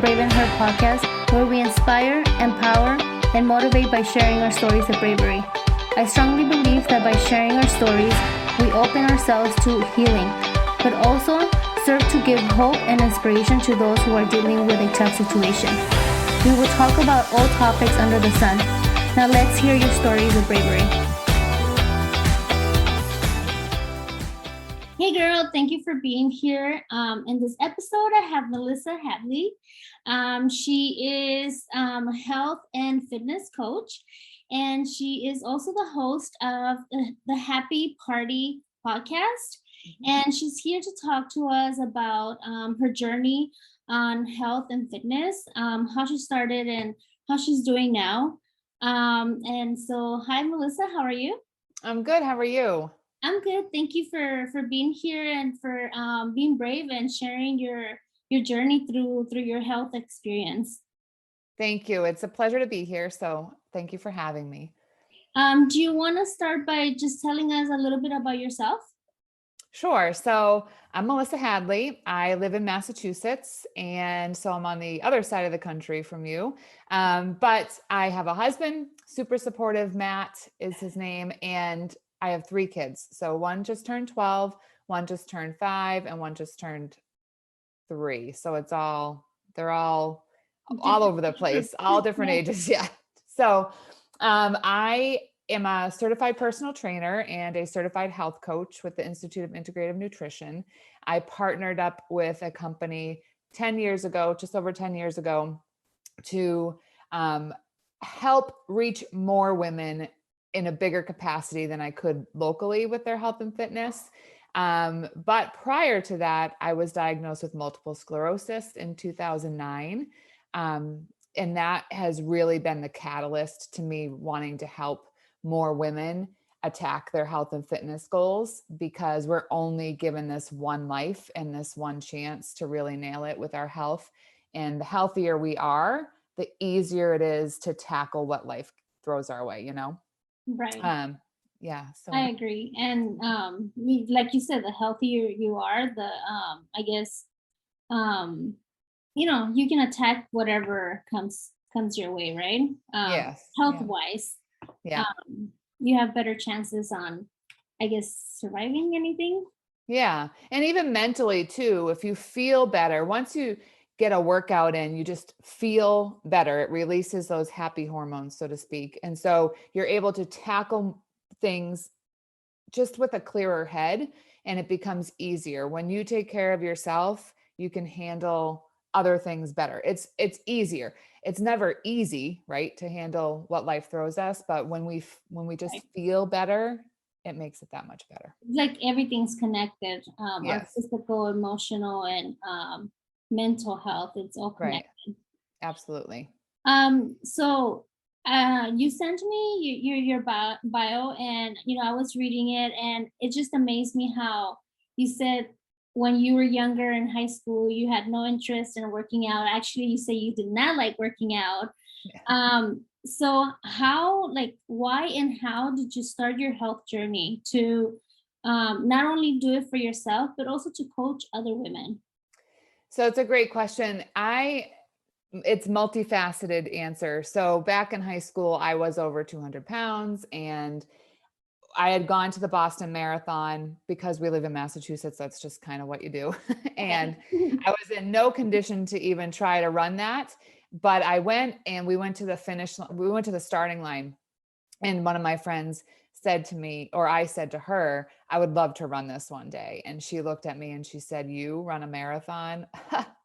Brave and Her podcast, where we inspire, empower, and motivate by sharing our stories of bravery. I strongly believe that by sharing our stories, we open ourselves to healing, but also serve to give hope and inspiration to those who are dealing with a tough situation. We will talk about all topics under the sun. Now let's hear your stories of bravery. Hey girl, thank you for being here. In this episode, I have Melissa Hadley. She is a health and fitness coach, and she is also the host of the Happy Party podcast. And she's here to talk to us about her journey on health and fitness, how she started and how she's doing now. And so, hi, Melissa, how are you? I'm good. How are you? I'm good. Thank you for being here and for being brave and sharing your journey through your health experience. Thank you. It's a pleasure to be here. So thank you for having me. Do you want to start by just telling us a little bit about yourself? Sure. So I'm Melissa Hadley. I live in Massachusetts, and so I'm on the other side of the country from you. But I have a husband, super supportive. Matt is his name, and I have 3 kids. So one just turned 12, one just turned 5, and one just turned 3. So they're all over the place, all different ages. Yeah. So I am a certified personal trainer and a certified health coach with the Institute of Integrative Nutrition. I partnered up with a company 10 years ago, just over 10 years ago, to help reach more women in a bigger capacity than I could locally with their health and fitness. But prior to that, I was diagnosed with multiple sclerosis in 2009. And that has really been the catalyst to me wanting to help more women attack their health and fitness goals, because we're only given this one life and this one chance to really nail it with our health. And the healthier we are, the easier it is to tackle what life throws our way, you know? Right. Yeah. So I agree. And like you said, the healthier you are, the I guess you can attack whatever comes your way, right? yes. Health wise. Yeah. You have better chances on, I guess, surviving anything. Yeah. And even mentally too, if you feel better, once you get a workout in, you just feel better. It releases those happy hormones, so to speak. And so you're able to tackle things just with a clearer head, and it becomes easier. When you take care of yourself, you can handle other things better. It's easier. It's never easy, right, to handle what life throws us, but when we just feel better, it makes it that much better. Like everything's connected. Our Yes. physical, emotional, and mental health, it's all connected. Right. Absolutely. So you sent me your bio, and I was reading it, and it just amazed me how you said when you were younger in high school you had no interest in working out. Actually, you say you did not like working out. Yeah. So how, like, why and how did you start your health journey to not only do it for yourself but also to coach other women? So it's a great question. It's multifaceted answer. So back in high school, I was over 200 pounds, and I had gone to the Boston Marathon because we live in Massachusetts. That's just kind of what you do. And I was in no condition to even try to run that. But I went, and we went to the finish line. We went to the starting line, and one of my friends said to me, or I said to her, I would love to run this one day. And she looked at me and she said, "You run a marathon?"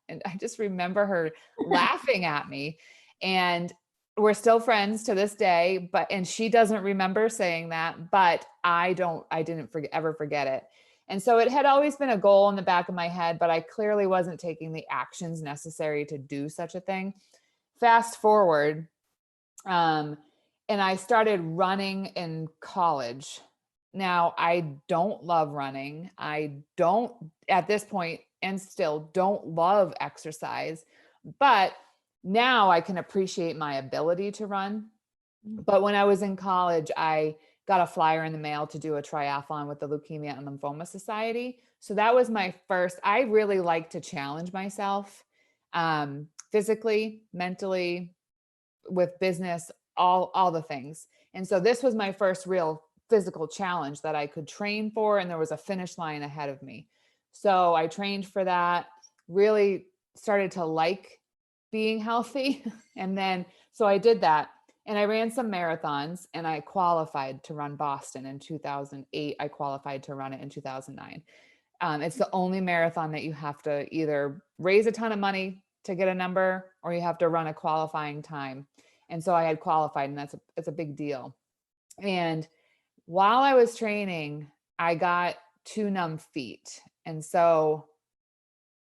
And I just remember her laughing at me. And we're still friends to this day, and she doesn't remember saying that, but I didn't ever forget it. And so it had always been a goal in the back of my head, but I clearly wasn't taking the actions necessary to do such a thing. Fast forward, and I started running in college. Now, I don't love running. I don't, at this point, and still don't love exercise, but now I can appreciate my ability to run. But when I was in college, I got a flyer in the mail to do a triathlon with the Leukemia and Lymphoma Society. So that was my first. I really like to challenge myself physically, mentally, with business, all the things. And so this was my first real physical challenge that I could train for, and there was a finish line ahead of me. So I trained for that, really started to like being healthy. And then, so I did that, and I ran some marathons, and I qualified to run Boston in 2008. I qualified to run it in 2009. It's the only marathon that you have to either raise a ton of money to get a number, or you have to run a qualifying time. And so I had qualified, and it's a big deal. And while I was training, I got 2 numb feet. And so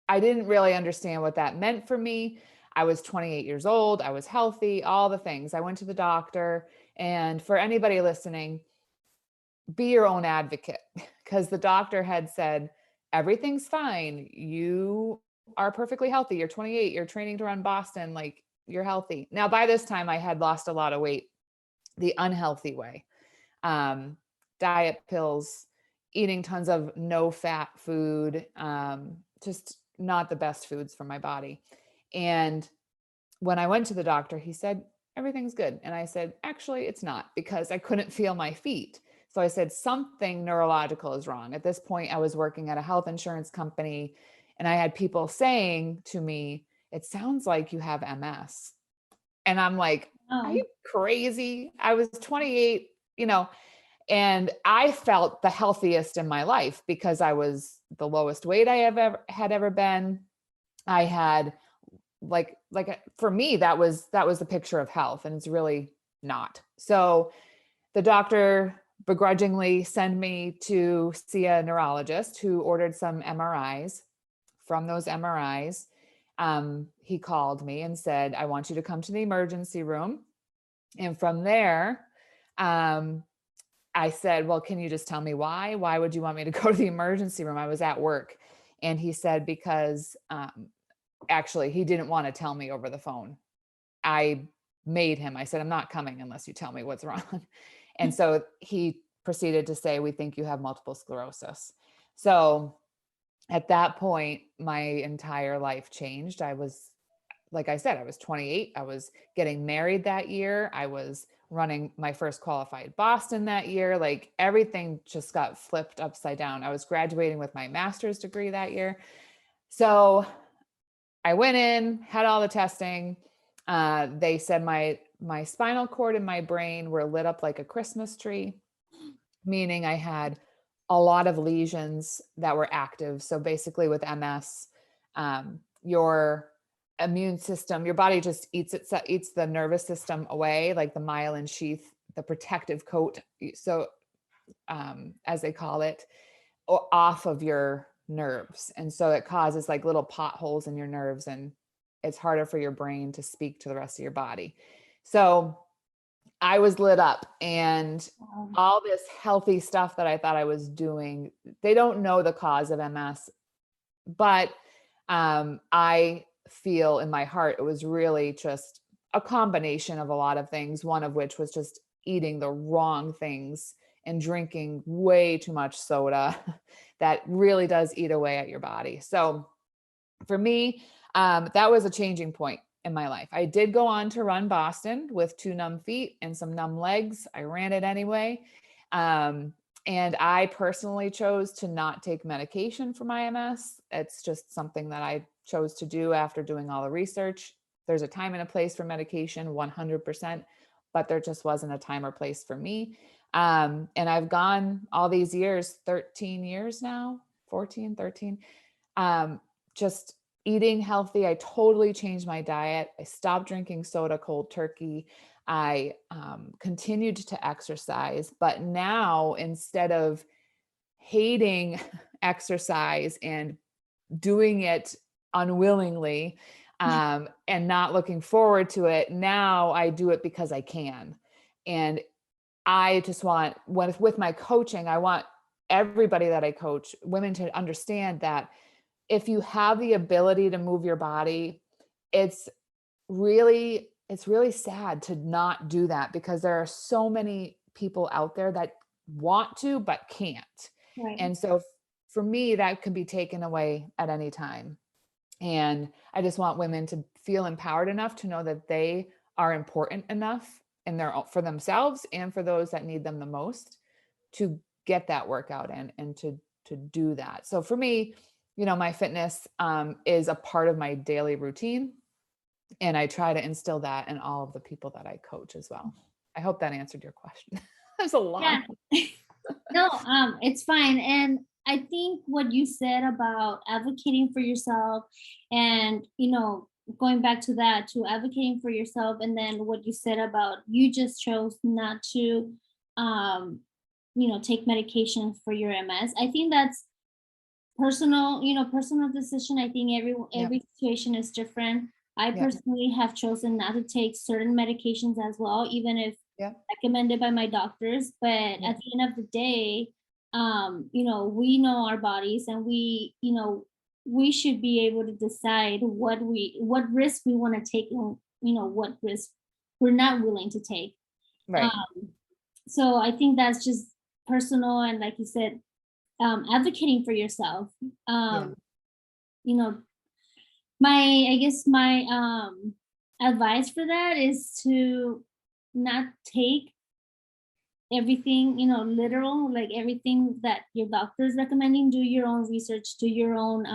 I didn't really understand what that meant for me. I was 28 years old. I was healthy, all the things. I went to the doctor. And for anybody listening, be your own advocate, because the doctor had said, everything's fine. You are perfectly healthy. You're 28. You're training to run Boston. Like, you're healthy. Now, by this time, I had lost a lot of weight the unhealthy way. Diet pills, eating tons of no fat food, just not the best foods for my body. And when I went to the doctor, he said, everything's good. And I said, actually, it's not, because I couldn't feel my feet. So I said, something neurological is wrong. At this point, I was working at a health insurance company, and I had people saying to me, it sounds like you have MS. And I'm like, are you crazy? I was 28, and I felt the healthiest in my life because I was the lowest weight I had ever been. I had like for me, that was the picture of health, and it's really not. So the doctor begrudgingly sent me to see a neurologist, who ordered some MRIs. From those MRIs, he called me and said, I want you to come to the emergency room. And from there, I said, well, can you just tell me why? Why would you want me to go to the emergency room? I was at work. And he said, because actually, he didn't want to tell me over the phone. I made him. I said, I'm not coming unless you tell me what's wrong. And so he proceeded to say, we think you have multiple sclerosis. So at that point, my entire life changed. I was, like I said, I was 28. I was getting married that year. I was running my first qualified Boston that year. Like, everything just got flipped upside down. I was graduating with my master's degree that year. So I went in, had all the testing. They said my spinal cord and my brain were lit up like a Christmas tree, meaning I had a lot of lesions that were active. So basically with MS, your immune system, your body just eats the nervous system away, like the myelin sheath, the protective coat. So as they call it, off of your nerves. And so it causes like little potholes in your nerves, and it's harder for your brain to speak to the rest of your body. So I was lit up, and all this healthy stuff that I thought I was doing, they don't know the cause of MS, but I feel in my heart it was really just a combination of a lot of things, one of which was just eating the wrong things and drinking way too much soda that really does eat away at your body. So for me, that was a changing point in my life. I did go on to run Boston with 2 numb feet and some numb legs. I ran it anyway. And I personally chose to not take medication for my MS. It's just something that I chose to do after doing all the research. There's a time and a place for medication, 100%, but there just wasn't a time or place for me. And I've gone all these years, 13 years now, 14, 13, just eating healthy. I totally changed my diet. I stopped drinking soda cold turkey. I continued to exercise, but now instead of hating exercise and doing it unwillingly and not looking forward to it, now I do it because I can. And I just want, with my coaching, I want everybody that I coach, women, to understand that if you have the ability to move your body, it's really sad to not do that, because there are so many people out there that want to but can't. Right. And so for me, that could be taken away at any time. And I just want women to feel empowered enough to know that they are important enough in for themselves and for those that need them the most to get that workout in and to do that. So for me, my fitness is a part of my daily routine. And I try to instill that in all of the people that I coach as well. I hope that answered your question. There's a lot. Yeah. No, it's fine. And I think what you said about advocating for yourself and, going back to that, to advocating for yourself, and then what you said about you just chose not to, take medication for your MS. I think that's personal decision. I think every situation is different. I personally have chosen not to take certain medications as well, even if recommended by my doctors. But at the end of the day, we know our bodies, and we should be able to decide what risk we want to take, and what risk we're not willing to take. Right. So I think that's just personal, and like you said, advocating for yourself. My advice for that is to not take everything, literal, like everything that your doctor is recommending. Do your own research, do your own,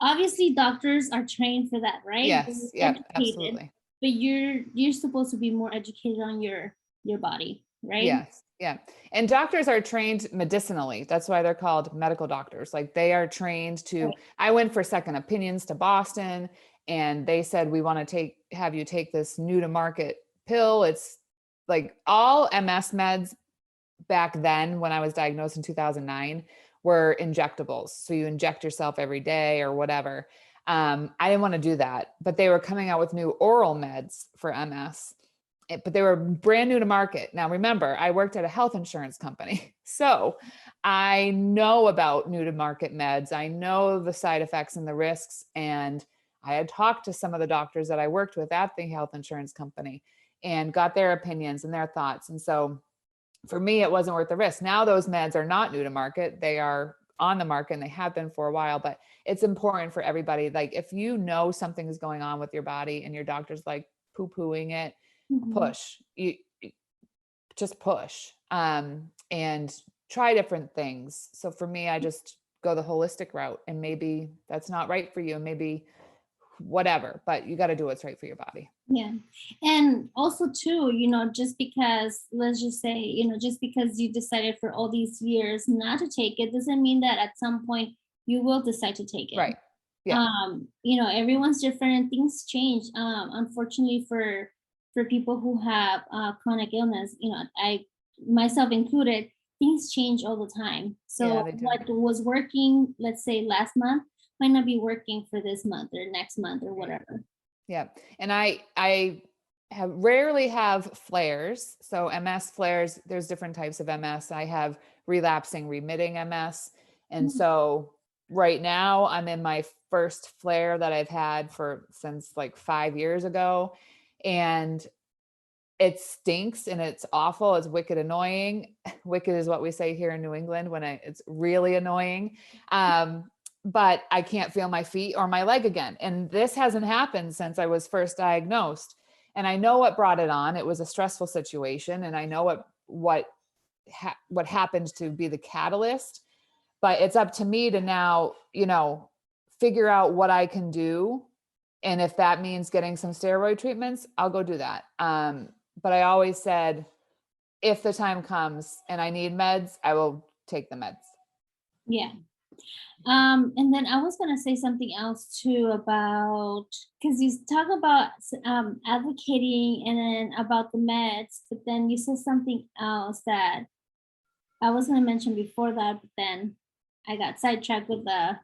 obviously doctors are trained for that, right? Yes. Yeah, absolutely. But you're supposed to be more educated on your body, right? Yes. Yeah. And doctors are trained medicinally. That's why they're called medical doctors. Like they are trained to, I went for second opinions to Boston, and they said, we want to have you take this new to market pill. It's like all MS meds back then when I was diagnosed in 2009 were injectables. So you inject yourself every day or whatever. I didn't want to do that, but they were coming out with new oral meds for MS. But they were brand new to market. Now, remember, I worked at a health insurance company. So I know about new to market meds. I know the side effects and the risks. And I had talked to some of the doctors that I worked with at the health insurance company and got their opinions and their thoughts. And so for me, it wasn't worth the risk. Now those meds are not new to market. They are on the market and they have been for a while, but it's important for everybody. Like if you know something is going on with your body and your doctor's like poo-pooing it, push, you just push, and try different things. So for me, I just go the holistic route, and maybe that's not right for you, maybe whatever, but you got to do what's right for your body. Yeah. And also too, just because, let's just say, just because you decided for all these years not to take it doesn't mean that at some point you will decide to take it. Right. Yeah. Everyone's different and things change. Unfortunately for people who have chronic illness, I myself included, things change all the time. So what was working, let's say last month, might not be working for this month or next month or whatever. Yeah. And I rarely have flares. So MS flares, there's different types of MS. I have relapsing remitting MS. And so right now I'm in my first flare that I've had since like 5 years ago. And it stinks and it's awful. It's wicked annoying. Wicked is what we say here in New England when it's really annoying. But I can't feel my feet or my leg again. And this hasn't happened since I was first diagnosed. And I know what brought it on. It was a stressful situation. And I know what happened to be the catalyst, but it's up to me to now, figure out what I can do. And if that means getting some steroid treatments, I'll go do that. But I always said, if the time comes and I need meds, I will take the meds. Yeah. And then I was going to say something else too about, because you talk about advocating and then about the meds, but then you said something else that I was going to mention before that, but then I got sidetracked with the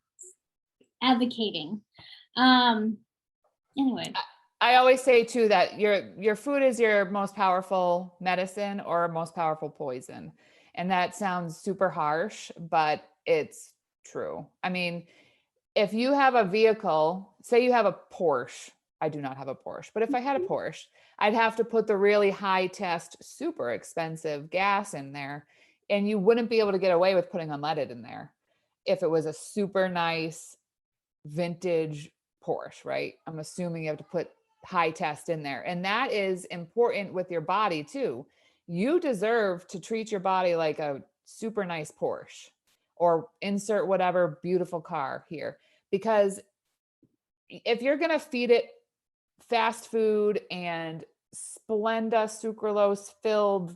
advocating. Anyway. I always say too that your food is your most powerful medicine or most powerful poison. And that sounds super harsh, but it's true. I mean, if you have a vehicle, say you have a Porsche, I do not have a Porsche, but if I had a Porsche, I'd have to put the really high test, super expensive gas in there, and you wouldn't be able to get away with putting unleaded in there. If it was a super nice vintage Porsche, right? I'm assuming you have to put high test in there. And that is important with your body too. You deserve to treat your body like a super nice Porsche, or insert whatever beautiful car here. Because if you're going to feed it fast food and Splenda sucralose filled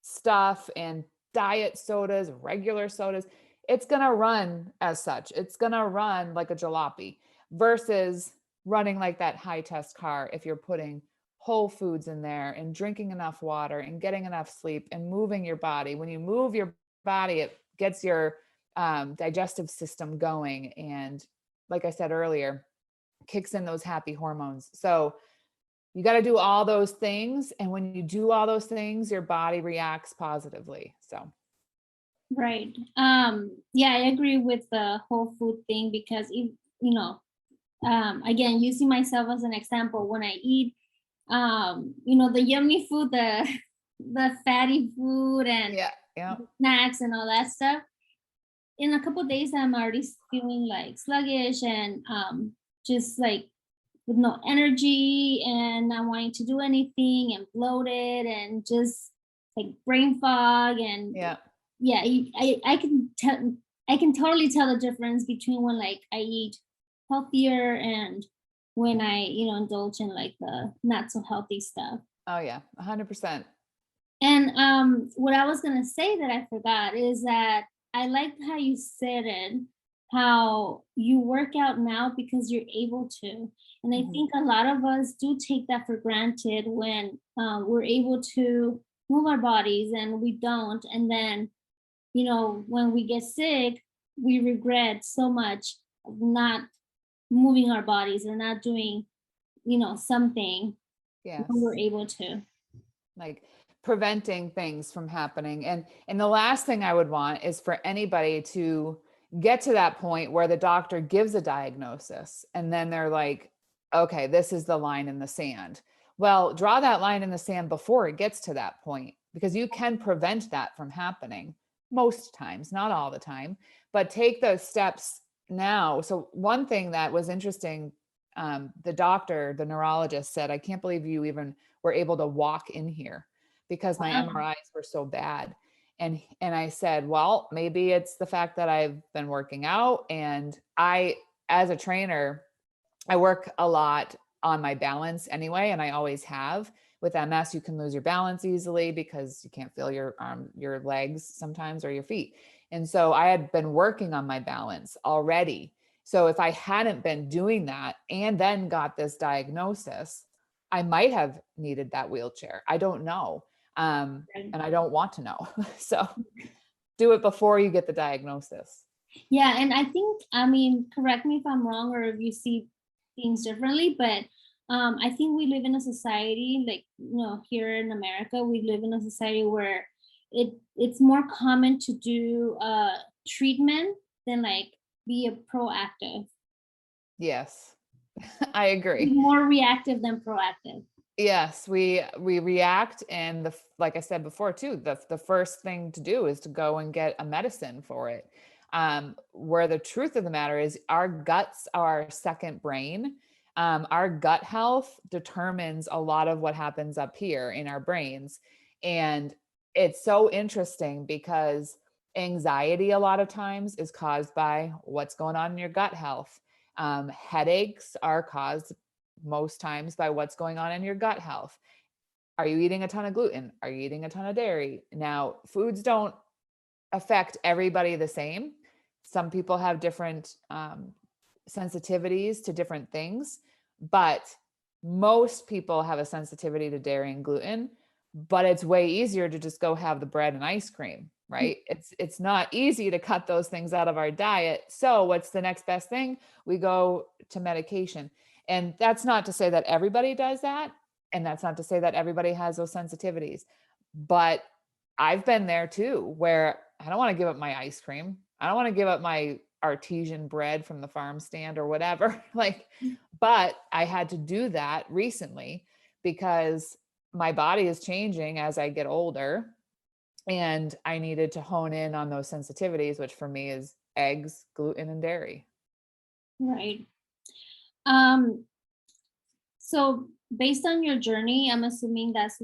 stuff and diet sodas, regular sodas, it's going to run as such. It's going to run like a jalopy versus running like that high test car if you're putting whole foods in there and drinking enough water and getting enough sleep and moving your body. When you move your body, it gets your digestive system going. And like I said earlier, kicks in those happy hormones. So you got to do all those things. And when you do all those things, your body reacts positively. So. Right. Yeah, I agree with the whole food thing because if, again, using myself as an example, when I eat, the yummy food, the fatty food and Yeah. snacks and all that stuff, in a couple of days, I'm already feeling like sluggish and just like with no energy and not wanting to do anything and bloated and just like brain fog and I can totally tell the difference between when like I eat healthier and when I indulge in like the not so healthy stuff. Oh yeah, 100%. And what I was gonna say that I forgot is that I liked how you said it, how you work out now because you're able to. And I think a lot of us do take that for granted when we're able to move our bodies and we don't. And then, when we get sick, we regret so much of not moving our bodies or not doing, something Yes. when we're able to. Like preventing things from happening. And the last thing I would want is for anybody to get to that point where the doctor gives a diagnosis and then they're like, okay, this is the line in the sand. Well, draw that line in the sand before it gets to that point, because you can prevent that from happening most times, not all the time, but take those steps now. So one thing that was interesting, the neurologist said, I can't believe you even were able to walk in here because my MRIs were so bad. And I said, well, maybe it's the fact that I've been working out, and as a trainer, I work a lot on my balance anyway, and I always have. With MS, you can lose your balance easily because you can't feel your legs sometimes, or your feet. And so I had been working on my balance already. So if I hadn't been doing that and then got this diagnosis, I might have needed that wheelchair. I don't know. And I don't want to know. So do it before you get the diagnosis. Yeah. And I think, correct me if I'm wrong or if you see things differently, but I think we live in a society like, here in America, we live in a society where it's more common to do treatment than like be a proactive. Yes, I agree. More reactive than proactive. Yes, we react, and like I said before too, the first thing to do is to go and get a medicine for it. Where the truth of the matter is, our guts are our second brain. Our gut health determines a lot of what happens up here in our brains, and it's so interesting because anxiety a lot of times is caused by what's going on in your gut health. Headaches are caused most times by what's going on in your gut health. Are you eating a ton of gluten? Are you eating a ton of dairy? Now, foods don't affect everybody the same. Some people have different sensitivities to different things, but most people have a sensitivity to dairy and gluten. But it's way easier to just go have the bread and ice cream, right? It's not easy to cut those things out of our diet. So what's the next best thing? We go to medication. And that's not to say that everybody does that. And that's not to say that everybody has those sensitivities. But I've been there too, where I don't want to give up my ice cream. I don't want to give up my artesian bread from the farm stand or whatever. But I had to do that recently because my body is changing as I get older. And I needed to hone in on those sensitivities, which for me is eggs, gluten, and dairy. Right. Um, so based on your journey, I'm assuming that's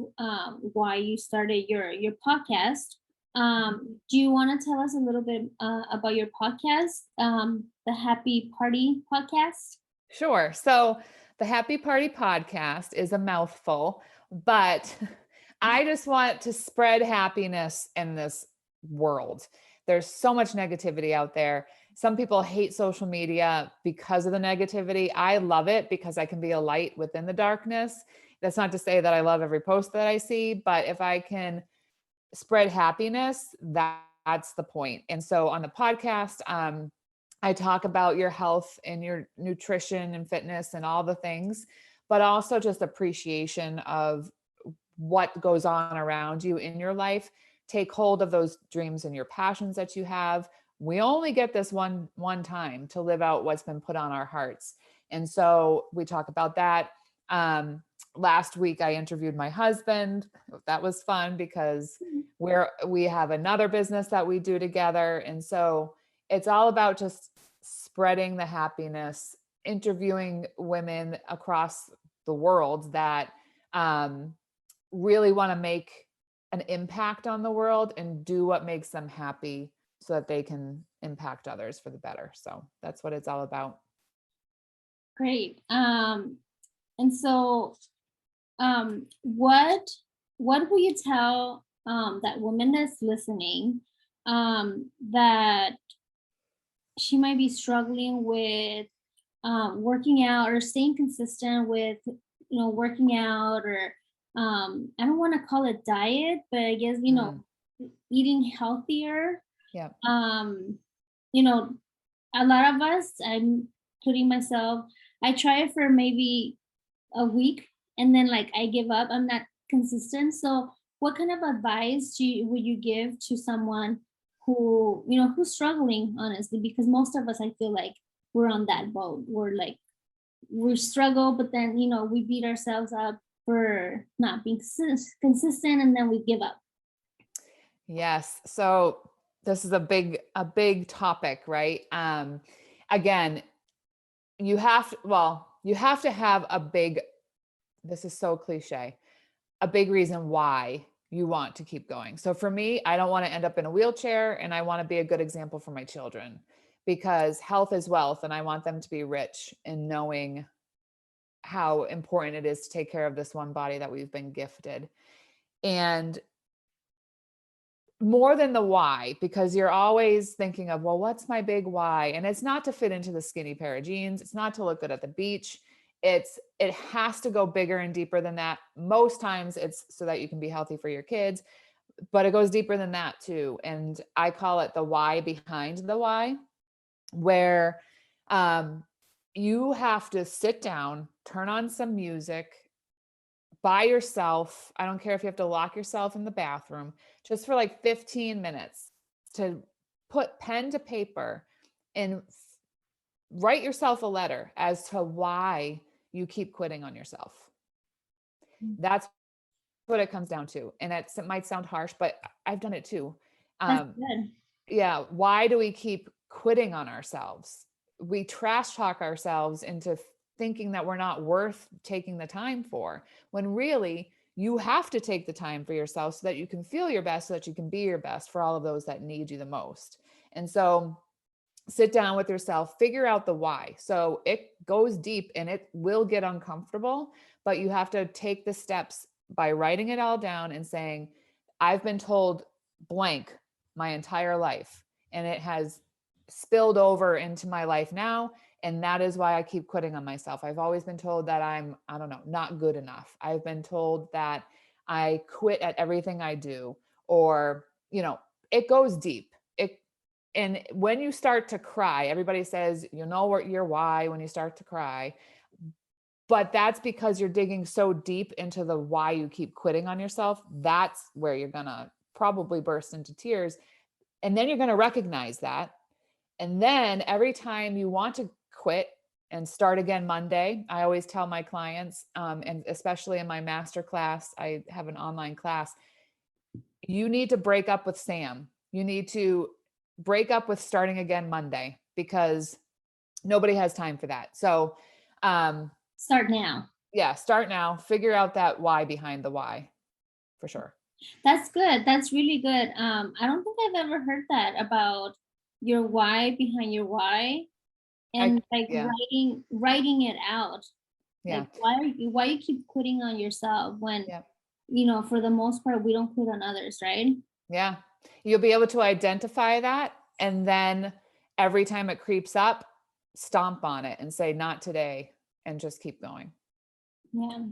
why you started your podcast. Do you want to tell us a little bit about your podcast, the Happy Party podcast? Sure. So the Happy Party podcast is a mouthful, but I just want to spread happiness in this world. There's so much negativity out there. Some people hate social media because of the negativity. I love it because I can be a light within the darkness. That's not to say that I love every post that I see, but if I can spread happiness, that's the point. And so on the podcast, I talk about your health and your nutrition and fitness and all the things, but also just appreciation of what goes on around you in your life. Take hold of those dreams and your passions that you have. We only get this one time to live out what's been put on our hearts. And so we talk about that. Last week I interviewed my husband. That was fun because we have another business that we do together. And so it's all about just spreading the happiness, interviewing women across the world that really want to make an impact on the world and do what makes them happy so that they can impact others for the better. So that's what it's all about. Great. And so what will you tell that woman that's listening that she might be struggling with working out or staying consistent with working out, or I don't want to call it diet, but I guess eating healthier. Yeah. You know, a lot of us, I'm including myself, I try it for maybe a week and then like I give up. I'm not consistent. So what kind of advice would you give to someone who who's struggling, honestly? Because most of us, I feel like we're on that boat. We're like, we struggle, but then we beat ourselves up for not being consistent, and then we give up. Yes. So this is a big topic, right? Again, you have to have a big, this is so cliche, a big reason why you want to keep going. So for me, I don't want to end up in a wheelchair, and I want to be a good example for my children, because health is wealth, and I want them to be rich in knowing how important it is to take care of this one body that we've been gifted. And more than the why, because you're always thinking of, well, what's my big why? And it's not to fit into the skinny pair of jeans. It's not to look good at the beach. It has to go bigger and deeper than that. Most times it's so that you can be healthy for your kids, but it goes deeper than that too. And I call it the why behind the why, where you have to sit down, turn on some music by yourself. I don't care if you have to lock yourself in the bathroom, just for like 15 minutes, to put pen to paper and write yourself a letter as to why you keep quitting on yourself. That's what it comes down to. And it might sound harsh, but I've done it too. That's good. Yeah. Why do we keep quitting on ourselves? We trash talk ourselves into thinking that we're not worth taking the time for, when really you have to take the time for yourself so that you can feel your best, so that you can be your best for all of those that need you the most. And so sit down with yourself, figure out the why. So it goes deep and it will get uncomfortable, but you have to take the steps by writing it all down and saying, I've been told blank my entire life, and it has spilled over into my life now. And that is why I keep quitting on myself. I've always been told that I'm, I don't know, not good enough. I've been told that I quit at everything I do, or, it goes deep. And when you start to cry, everybody says, what your why when you start to cry, but that's because you're digging so deep into the why you keep quitting on yourself. That's where you're going to probably burst into tears. And then you're going to recognize that. And then every time you want to quit and start again Monday, I always tell my clients, and especially in my master class, I have an online class, you need to break up with Sam. You need to break up with starting again Monday, because nobody has time for that. So Start now. Yeah, start now. Figure out that why behind the why, for sure. That's good. That's really good. I don't think I've ever heard that about your why behind your why, and like Yeah. writing it out. Yeah. Like why you keep quitting on yourself when Yeah. for the most part we don't quit on others, right? Yeah. You'll be able to identify that. And then every time it creeps up, stomp on it and say, not today, and just keep going. Yeah,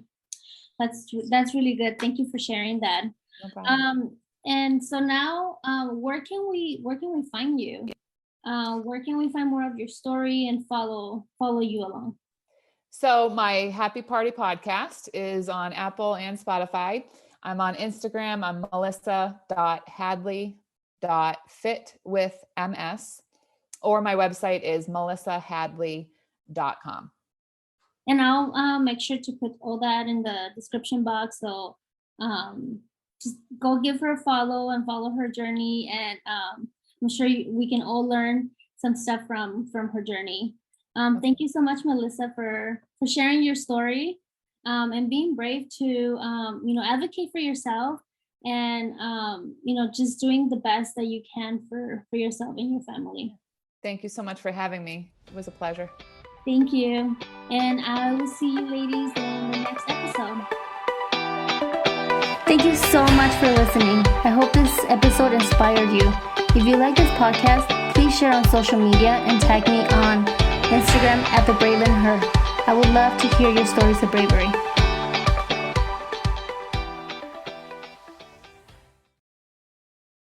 that's really good. Thank you for sharing that. No problem. And so now, where can we find you? Where can we find more of your story and follow you along? So my Happy Party podcast is on Apple and Spotify. I'm on Instagram. I'm melissa.hadley.fitwithms, or my website is melissahadley.com. And I'll make sure to put all that in the description box. So just go give her a follow and follow her journey. And I'm sure we can all learn some stuff from her journey. Thank you so much, Melissa, for sharing your story and being brave to advocate for yourself and just doing the best that you can for yourself and your family. Thank you so much for having me. It was a pleasure. Thank you. And I will see you ladies in the next episode. Thank you so much for listening. I hope this episode inspired you. If you like this podcast, please share on social media and tag me on Instagram @thebraylynher. I would love to hear your stories of bravery.